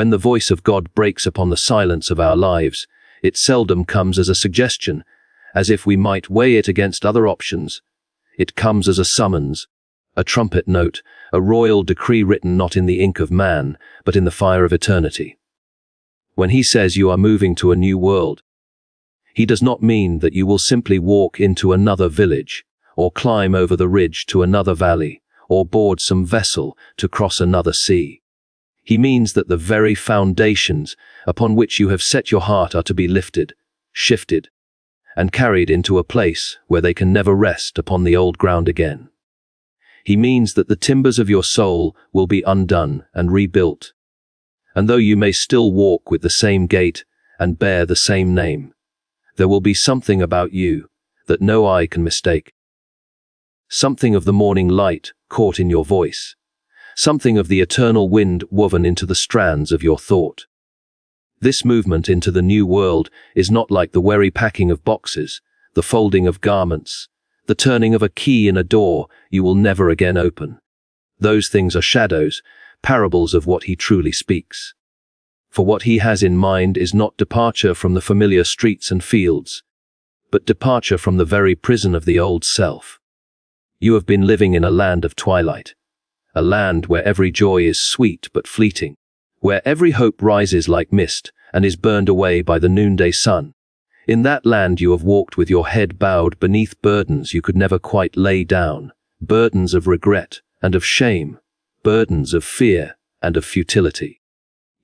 When the voice of God breaks upon the silence of our lives, it seldom comes as a suggestion, as if we might weigh it against other options. It comes as a summons, a trumpet note, a royal decree written not in the ink of man, but in the fire of eternity. When he says you are moving to a new world, he does not mean that you will simply walk into another village, or climb over the ridge to another valley, or board some vessel to cross another sea. He means that the very foundations upon which you have set your heart are to be lifted, shifted, and carried into a place where they can never rest upon the old ground again. He means that the timbers of your soul will be undone and rebuilt. And though you may still walk with the same gait and bear the same name, there will be something about you that no eye can mistake. Something of the morning light caught in your voice. Something of the eternal wind woven into the strands of your thought. This movement into the new world is not like the wary packing of boxes, the folding of garments, the turning of a key in a door you will never again open. Those things are shadows, parables of what he truly speaks. For what he has in mind is not departure from the familiar streets and fields, but departure from the very prison of the old self. You have been living in a land of twilight, a land where every joy is sweet but fleeting, where every hope rises like mist and is burned away by the noonday sun. In that land you have walked with your head bowed beneath burdens you could never quite lay down, burdens of regret and of shame, burdens of fear and of futility.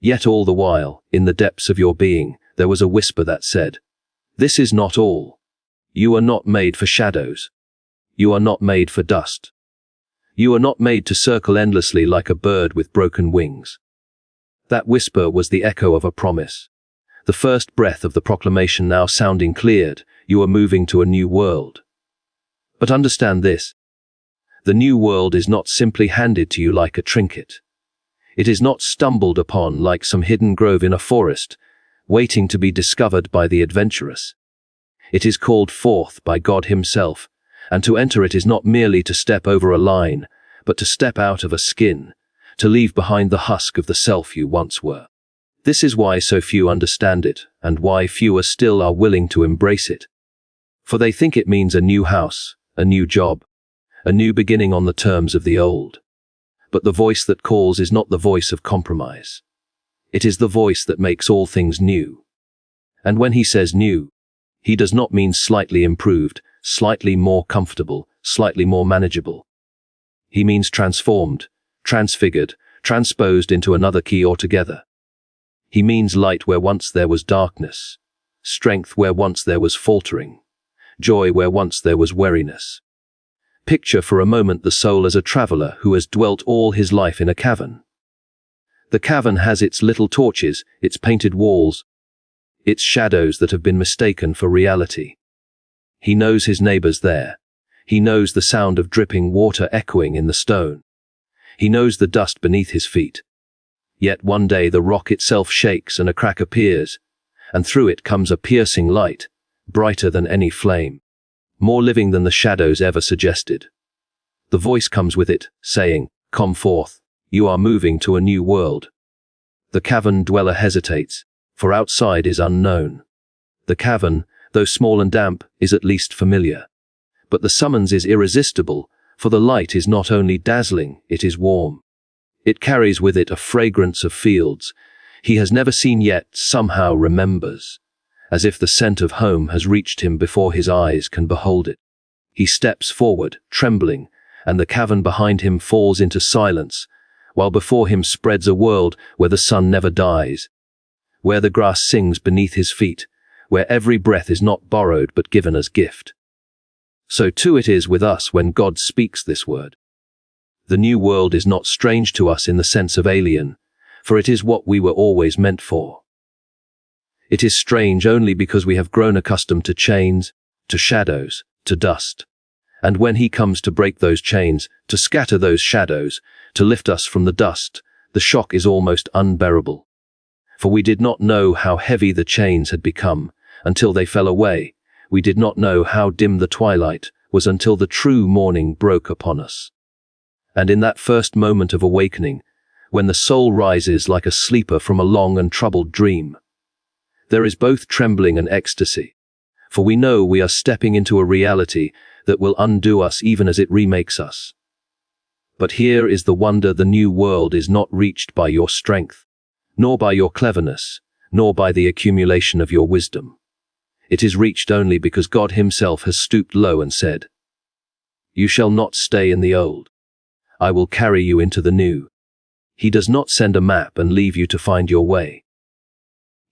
Yet all the while, in the depths of your being, there was a whisper that said, "This is not all. You are not made for shadows. You are not made for dust. You are not made to circle endlessly like a bird with broken wings." That whisper was the echo of a promise. The first breath of the proclamation now sounding cleared, you are moving to a new world. But understand this. The new world is not simply handed to you like a trinket. It is not stumbled upon like some hidden grove in a forest, waiting to be discovered by the adventurous. It is called forth by God himself, and to enter it is not merely to step over a line, but to step out of a skin, to leave behind the husk of the self you once were. This is why so few understand it, and why fewer still are willing to embrace it. For they think it means a new house, a new job, a new beginning on the terms of the old. But the voice that calls is not the voice of compromise. It is the voice that makes all things new. And when he says new, he does not mean slightly improved, slightly more comfortable, slightly more manageable. He means transformed, transfigured, transposed into another key altogether. He means light where once there was darkness, strength where once there was faltering, joy where once there was weariness. Picture for a moment the soul as a traveler who has dwelt all his life in a cavern. The cavern has its little torches, its painted walls, its shadows that have been mistaken for reality. He knows his neighbors there. He knows the sound of dripping water echoing in the stone. He knows the dust beneath his feet. Yet one day the rock itself shakes and a crack appears, and through it comes a piercing light, brighter than any flame, more living than the shadows ever suggested. The voice comes with it, saying, "Come forth, you are moving to a new world." The cavern dweller hesitates, for outside is unknown. The cavern, though small and damp, is at least familiar. But the summons is irresistible, for the light is not only dazzling, it is warm. It carries with it a fragrance of fields he has never seen yet somehow remembers, as if the scent of home has reached him before his eyes can behold it. He steps forward, trembling, and the cavern behind him falls into silence, while before him spreads a world where the sun never dies, where the grass sings beneath his feet, where every breath is not borrowed but given as gift. So too it is with us when God speaks this word. The new world is not strange to us in the sense of alien, for it is what we were always meant for. It is strange only because we have grown accustomed to chains, to shadows, to dust. And when he comes to break those chains, to scatter those shadows, to lift us from the dust, the shock is almost unbearable. For we did not know how heavy the chains had become until they fell away. We did not know how dim the twilight was until the true morning broke upon us. And in that first moment of awakening, when the soul rises like a sleeper from a long and troubled dream. There is both trembling and ecstasy, for we know we are stepping into a reality that will undo us even as it remakes us. But here is the wonder: the new world is not reached by your strength, nor by your cleverness, nor by the accumulation of your wisdom. It is reached only because God himself has stooped low and said, "You shall not stay in the old. I will carry you into the new." He does not send a map and leave you to find your way.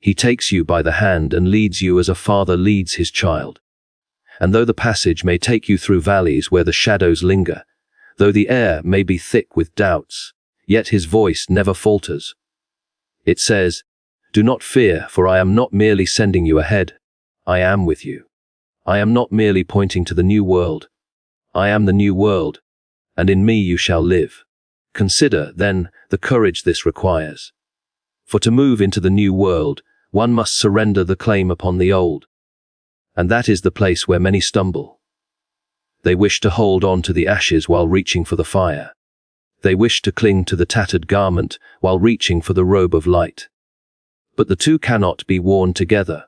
He takes you by the hand and leads you as a father leads his child. And though the passage may take you through valleys where the shadows linger, though the air may be thick with doubts, yet his voice never falters. It says, "Do not fear, for I am not merely sending you ahead. I am with you. I am not merely pointing to the new world. I am the new world, and in me you shall live." Consider, then, the courage this requires. For to move into the new world, one must surrender the claim upon the old. And that is the place where many stumble. They wish to hold on to the ashes while reaching for the fire. They wish to cling to the tattered garment while reaching for the robe of light. But the two cannot be worn together.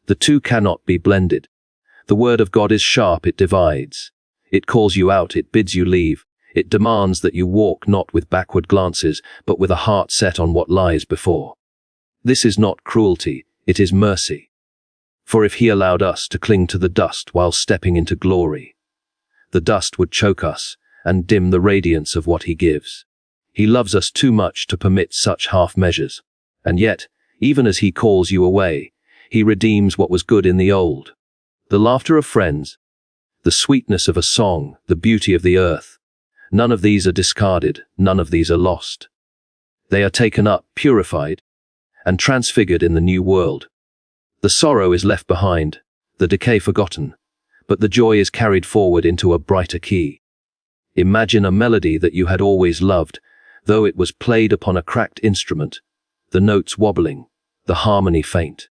The two cannot be blended. The word of God is sharp, it divides. It calls you out, it bids you leave. It demands that you walk not with backward glances, but with a heart set on what lies before. This is not cruelty, it is mercy. For if he allowed us to cling to the dust while stepping into glory, the dust would choke us and dim the radiance of what he gives. He loves us too much to permit such half measures. And yet, even as he calls you away, he redeems what was good in the old. The laughter of friends, the sweetness of a song, the beauty of the earth. None of these are discarded, none of these are lost. They are taken up, purified, and transfigured in the new world. The sorrow is left behind, the decay forgotten, but the joy is carried forward into a brighter key. Imagine a melody that you had always loved, though it was played upon a cracked instrument, the notes wobbling, the harmony faint.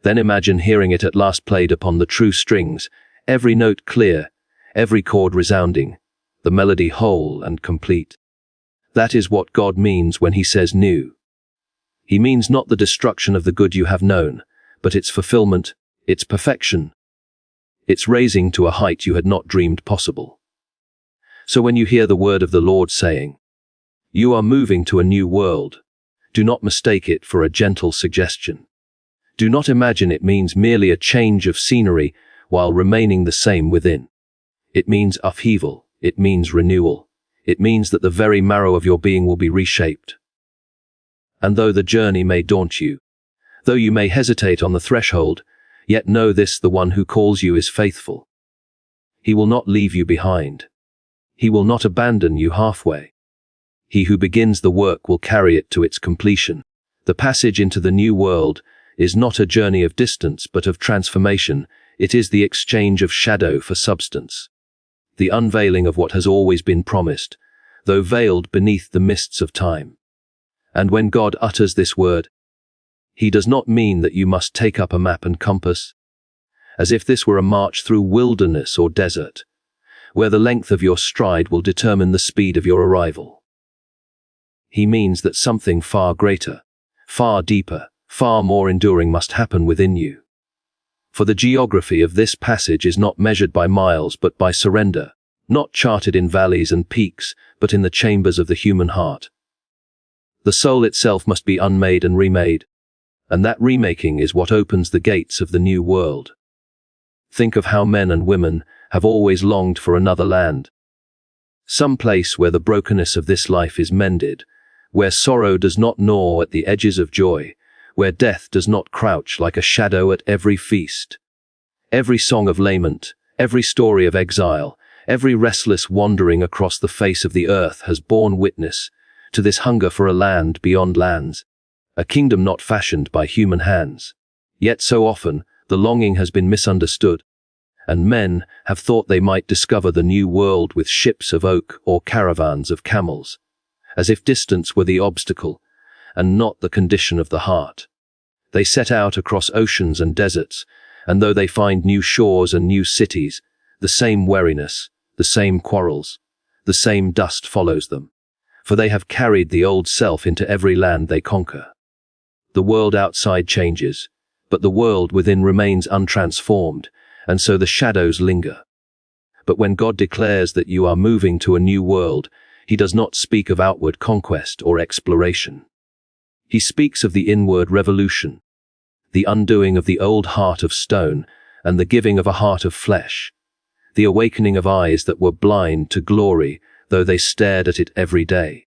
Then imagine hearing it at last played upon the true strings, every note clear, every chord resounding, the melody whole and complete. That is what God means when he says new. He means not the destruction of the good you have known, but its fulfillment, its perfection, its raising to a height you had not dreamed possible. So when you hear the word of the Lord saying, "You are moving to a new world," do not mistake it for a gentle suggestion. Do not imagine it means merely a change of scenery while remaining the same within. It means upheaval. It means renewal. It means that the very marrow of your being will be reshaped. And though the journey may daunt you, though you may hesitate on the threshold, yet know this: the one who calls you is faithful. He will not leave you behind. He will not abandon you halfway. He who begins the work will carry it to its completion. The passage into the new world is not a journey of distance, but of transformation. It is the exchange of shadow for substance. The unveiling of what has always been promised, though veiled beneath the mists of time. And when God utters this word, he does not mean that you must take up a map and compass, as if this were a march through wilderness or desert, where the length of your stride will determine the speed of your arrival. He means that something far greater, far deeper, far more enduring must happen within you. For the geography of this passage is not measured by miles but by surrender, not charted in valleys and peaks, but in the chambers of the human heart. The soul itself must be unmade and remade, and that remaking is what opens the gates of the new world. Think of how men and women have always longed for another land. Some place where the brokenness of this life is mended, where sorrow does not gnaw at the edges of joy, where death does not crouch like a shadow at every feast. Every song of lament, every story of exile, every restless wandering across the face of the earth has borne witness to this hunger for a land beyond lands, a kingdom not fashioned by human hands. Yet so often, the longing has been misunderstood, and men have thought they might discover the new world with ships of oak or caravans of camels, as if distance were the obstacle, and not the condition of the heart. They set out across oceans and deserts, and though they find new shores and new cities, the same weariness, the same quarrels, the same dust follows them. for they have carried the old self into every land they conquer. The world outside changes, but the world within remains untransformed, and so the shadows linger. But when God declares that you are moving to a new world, he does not speak of outward conquest or exploration. He speaks of the inward revolution, the undoing of the old heart of stone and the giving of a heart of flesh, the awakening of eyes that were blind to glory, though they stared at it every day.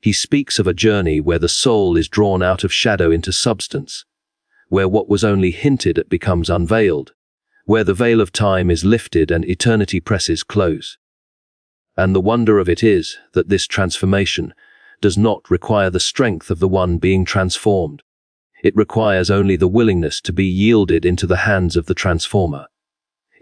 He speaks of a journey where the soul is drawn out of shadow into substance, where what was only hinted at becomes unveiled, where the veil of time is lifted and eternity presses close. And the wonder of it is that this transformation does not require the strength of the one being transformed. It requires only the willingness to be yielded into the hands of the transformer.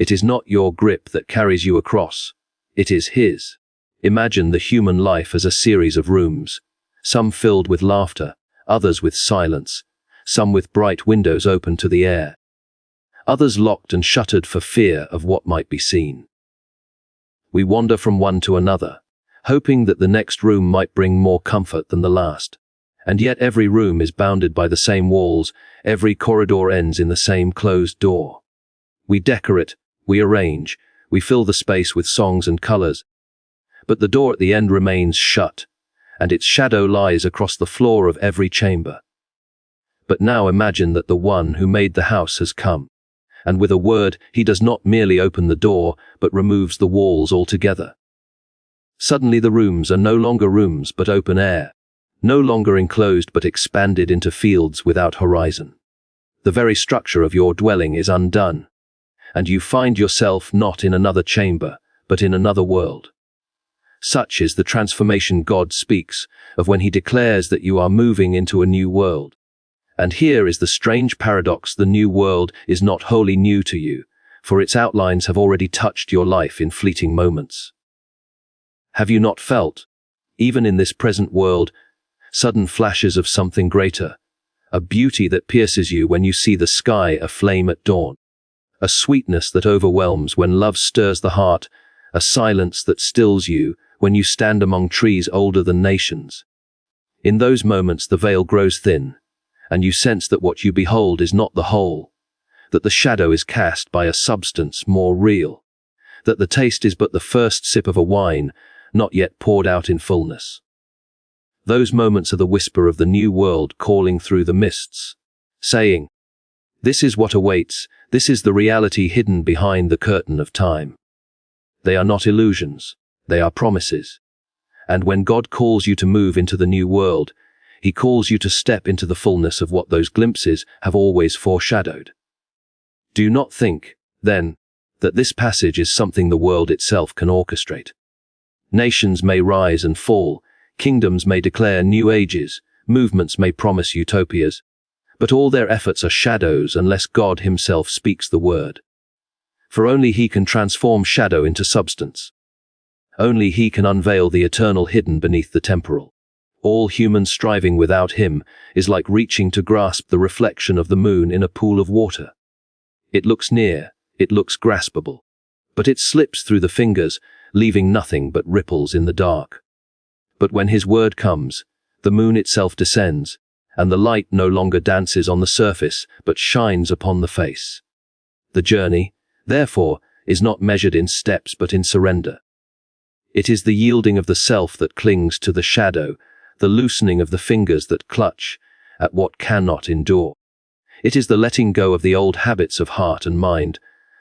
It is not your grip that carries you across. It is his. Imagine the human life as a series of rooms, some filled with laughter, others with silence, some with bright windows open to the air, others locked and shuttered for fear of what might be seen. We wander from one to another, hoping that the next room might bring more comfort than the last. And yet every room is bounded by the same walls, every corridor ends in the same closed door. We decorate, we arrange, we fill the space with songs and colors, but the door at the end remains shut, and its shadow lies across the floor of every chamber. But now imagine that the one who made the house has come, and with a word he does not merely open the door, but removes the walls altogether. Suddenly the rooms are no longer rooms but open air, no longer enclosed but expanded into fields without horizon. The very structure of your dwelling is undone, and you find yourself not in another chamber, but in another world. Such is the transformation God speaks of when he declares that you are moving into a new world. And here is the strange paradox: the new world is not wholly new to you, for its outlines have already touched your life in fleeting moments. Have you not felt, even in this present world, sudden flashes of something greater, a beauty that pierces you when you see the sky aflame at dawn, a sweetness that overwhelms when love stirs the heart, a silence that stills you when you stand among trees older than nations? In those moments the veil grows thin, and you sense that what you behold is not the whole, that the shadow is cast by a substance more real, that the taste is but the first sip of a wine not yet poured out in fullness. Those moments are the whisper of the new world calling through the mists, saying, "This is what awaits, this is the reality hidden behind the curtain of time." They are not illusions, they are promises. And when God calls you to move into the new world, he calls you to step into the fullness of what those glimpses have always foreshadowed. Do not think, then, that this passage is something the world itself can orchestrate. Nations may rise and fall, kingdoms may declare new ages, movements may promise utopias, but all their efforts are shadows unless God himself speaks the word. For only he can transform shadow into substance. Only he can unveil the eternal hidden beneath the temporal. All human striving without him is like reaching to grasp the reflection of the moon in a pool of water. It looks near, it looks graspable, but it slips through the fingers, leaving nothing but ripples in the dark. But when his word comes, the moon itself descends, and the light no longer dances on the surface, but shines upon the face. The journey, therefore, is not measured in steps but in surrender. It is the yielding of the self that clings to the shadow, the loosening of the fingers that clutch at what cannot endure. It is the letting go of the old habits of heart and mind,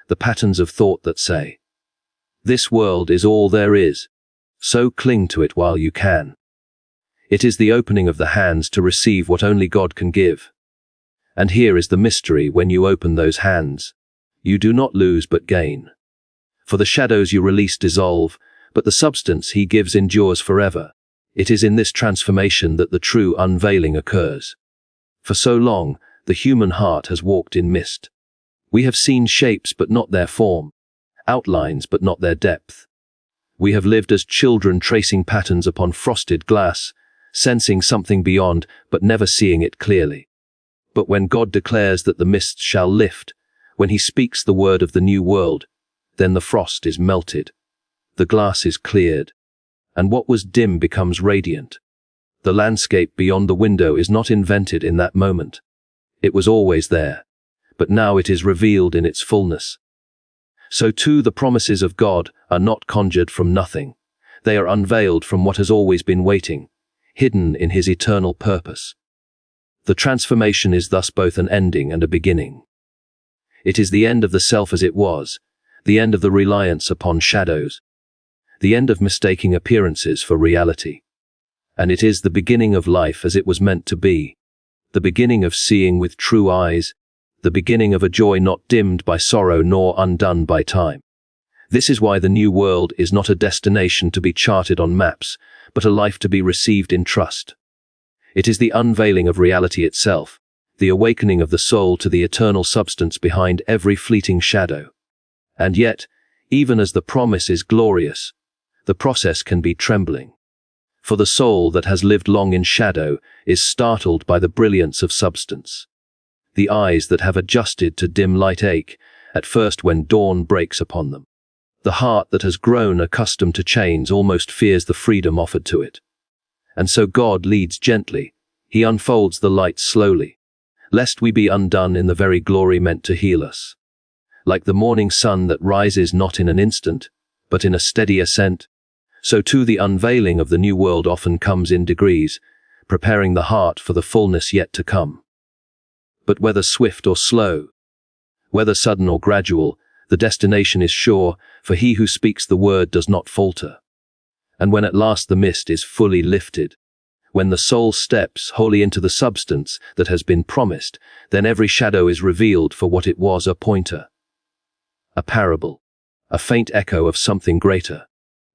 the patterns of thought that say, "This world is all there is, so cling to it while you can." It is the opening of the hands to receive what only God can give. And here is the mystery: when you open those hands, you do not lose but gain. For the shadows you release dissolve, but the substance he gives endures forever. It is in this transformation that the true unveiling occurs. For so long, the human heart has walked in mist. We have seen shapes but not their form, outlines but not their depth. We have lived as children tracing patterns upon frosted glass, sensing something beyond but never seeing it clearly. But when God declares that the mists shall lift, when he speaks the word of the new world, then the frost is melted, the glass is cleared, and what was dim becomes radiant. The landscape beyond the window is not invented in that moment. It was always there, but now it is revealed in its fullness. So too the promises of God are not conjured from nothing. They are unveiled from what has always been waiting, hidden in His eternal purpose. The transformation is thus both an ending and a beginning. It is the end of the self as it was, the end of the reliance upon shadows, the end of mistaking appearances for reality. And it is the beginning of life as it was meant to be, the beginning of seeing with true eyes, the beginning of a joy not dimmed by sorrow nor undone by time. This is why the new world is not a destination to be charted on maps, but a life to be received in trust. It is the unveiling of reality itself, the awakening of the soul to the eternal substance behind every fleeting shadow. And yet, even as the promise is glorious, the process can be trembling. For the soul that has lived long in shadow is startled by the brilliance of substance. The eyes that have adjusted to dim light ache at first when dawn breaks upon them. The heart that has grown accustomed to chains almost fears the freedom offered to it. And so God leads gently. He unfolds the light slowly, lest we be undone in the very glory meant to heal us. Like the morning sun that rises not in an instant, but in a steady ascent, so too the unveiling of the new world often comes in degrees, preparing the heart for the fullness yet to come. But whether swift or slow, whether sudden or gradual, the destination is sure, for he who speaks the word does not falter. And when at last the mist is fully lifted, when the soul steps wholly into the substance that has been promised, then every shadow is revealed for what it was, a pointer, a parable, a faint echo of something greater.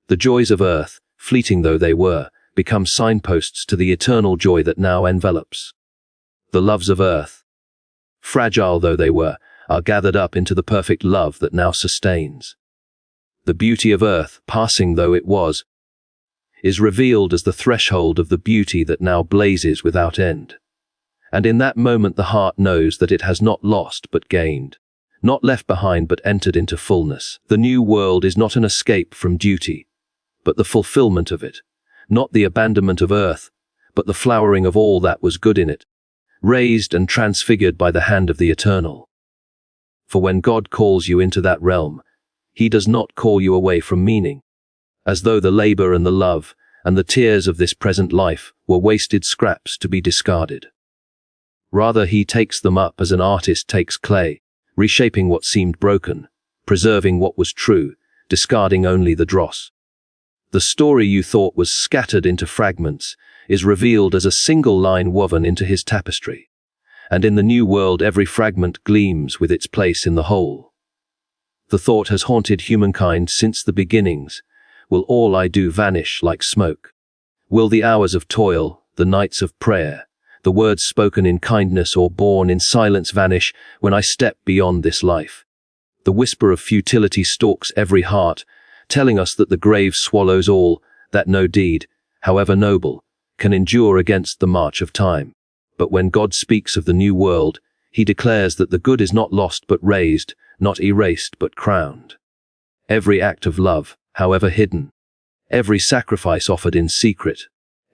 The joys of earth, fleeting though they were, become signposts to the eternal joy that now envelops. The loves of earth, fragile though they were, are gathered up into the perfect love that now sustains. The beauty of earth, passing though it was, is revealed as the threshold of the beauty that now blazes without end. And in that moment the heart knows that it has not lost but gained, not left behind but entered into fullness. The new world is not an escape from duty, but the fulfillment of it, not the abandonment of earth, but the flowering of all that was good in it, raised and transfigured by the hand of the eternal. For when God calls you into that realm, He does not call you away from meaning, as though the labor and the love and the tears of this present life were wasted scraps to be discarded. Rather, He takes them up as an artist takes clay, reshaping what seemed broken, preserving what was true, discarding only the dross. The story you thought was scattered into fragments is revealed as a single line woven into His tapestry. And in the new world every fragment gleams with its place in the whole. The thought has haunted humankind since the beginnings. Will all I do vanish like smoke? Will the hours of toil, the nights of prayer, the words spoken in kindness or born in silence vanish when I step beyond this life? The whisper of futility stalks every heart, telling us that the grave swallows all, that no deed, however noble, can endure against the march of time. But when God speaks of the new world, He declares that the good is not lost but raised, not erased but crowned. Every act of love, however hidden, every sacrifice offered in secret,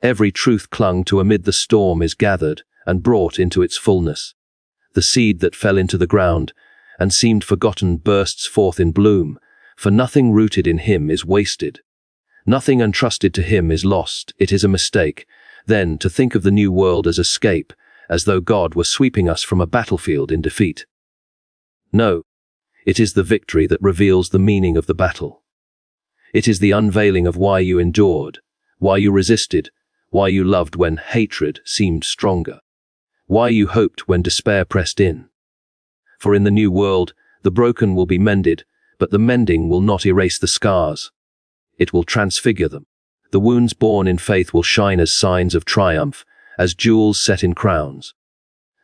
every truth clung to amid the storm is gathered and brought into its fullness. The seed that fell into the ground and seemed forgotten bursts forth in bloom, for nothing rooted in Him is wasted. Nothing entrusted to Him is lost. It is a mistake, then, to think of the new world as escape, as though God were sweeping us from a battlefield in defeat. No, it is the victory that reveals the meaning of the battle. It is the unveiling of why you endured, why you resisted, why you loved when hatred seemed stronger, why you hoped when despair pressed in. For in the new world, the broken will be mended, but the mending will not erase the scars. It will transfigure them. The wounds born in faith will shine as signs of triumph, as jewels set in crowns.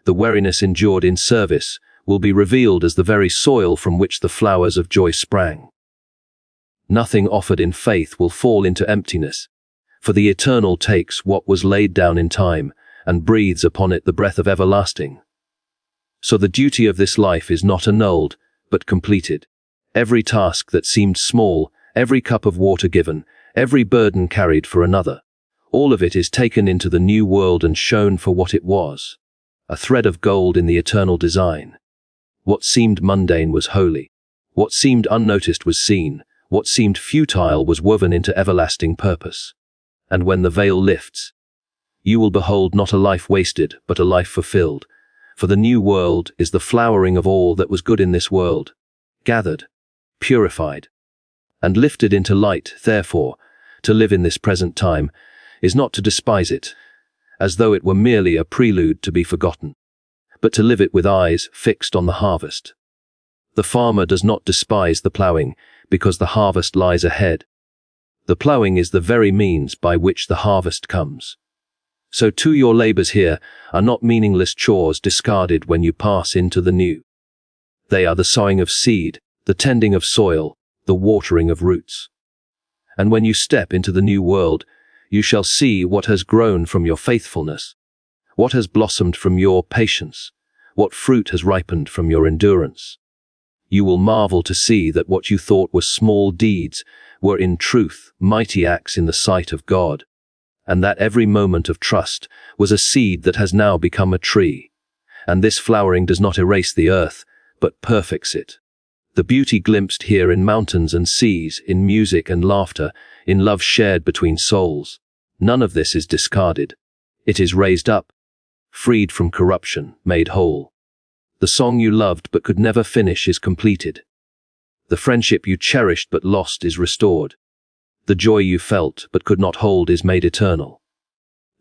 The weariness endured in service will be revealed as the very soil from which the flowers of joy sprang. Nothing offered in faith will fall into emptiness, for the eternal takes what was laid down in time and breathes upon it the breath of everlasting. So the duty of this life is not annulled, but completed. Every task that seemed small, every cup of water given, every burden carried for another. All of it is taken into the new world and shown for what it was, a thread of gold in the eternal design. What seemed mundane was holy. What seemed unnoticed was seen. What seemed futile was woven into everlasting purpose. And when the veil lifts, you will behold not a life wasted, but a life fulfilled. For the new world is the flowering of all that was good in this world, gathered, purified, and lifted into light. Therefore, to live in this present time is not to despise it, as though it were merely a prelude to be forgotten, but to live it with eyes fixed on the harvest. The farmer does not despise the ploughing, because the harvest lies ahead. The ploughing is the very means by which the harvest comes. So too your labors here are not meaningless chores discarded when you pass into the new. They are the sowing of seed, the tending of soil, the watering of roots. And when you step into the new world, you shall see what has grown from your faithfulness, what has blossomed from your patience, what fruit has ripened from your endurance. You will marvel to see that what you thought were small deeds were in truth mighty acts in the sight of God, and that every moment of trust was a seed that has now become a tree. And this flowering does not erase the earth, but perfects it. The beauty glimpsed here in mountains and seas, in music and laughter, in love shared between souls, none of this is discarded. It is raised up, freed from corruption, made whole. The song you loved but could never finish is completed. The friendship you cherished but lost is restored. The joy you felt but could not hold is made eternal.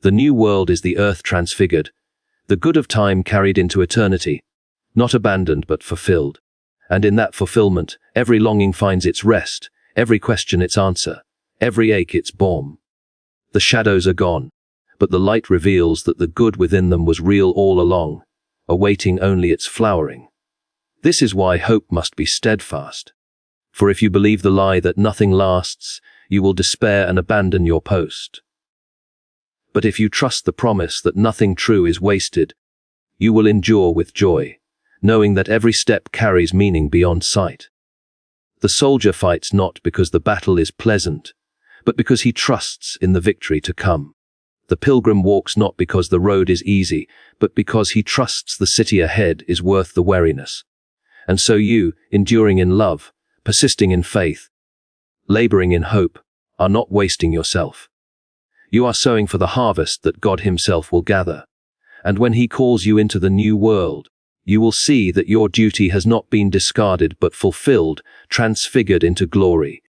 The new world is the earth transfigured, the good of time carried into eternity, not abandoned but fulfilled. And in that fulfillment, every longing finds its rest, every question its answer, every ache its balm. The shadows are gone, but the light reveals that the good within them was real all along, awaiting only its flowering. This is why hope must be steadfast. For if you believe the lie that nothing lasts, you will despair and abandon your post. But if you trust the promise that nothing true is wasted, you will endure with joy, knowing that every step carries meaning beyond sight. The soldier fights not because the battle is pleasant, but because he trusts in the victory to come. The pilgrim walks not because the road is easy, but because he trusts the city ahead is worth the weariness. And so you, enduring in love, persisting in faith, laboring in hope, are not wasting yourself. You are sowing for the harvest that God himself will gather. And when he calls you into the new world, you will see that your duty has not been discarded but fulfilled, transfigured into glory.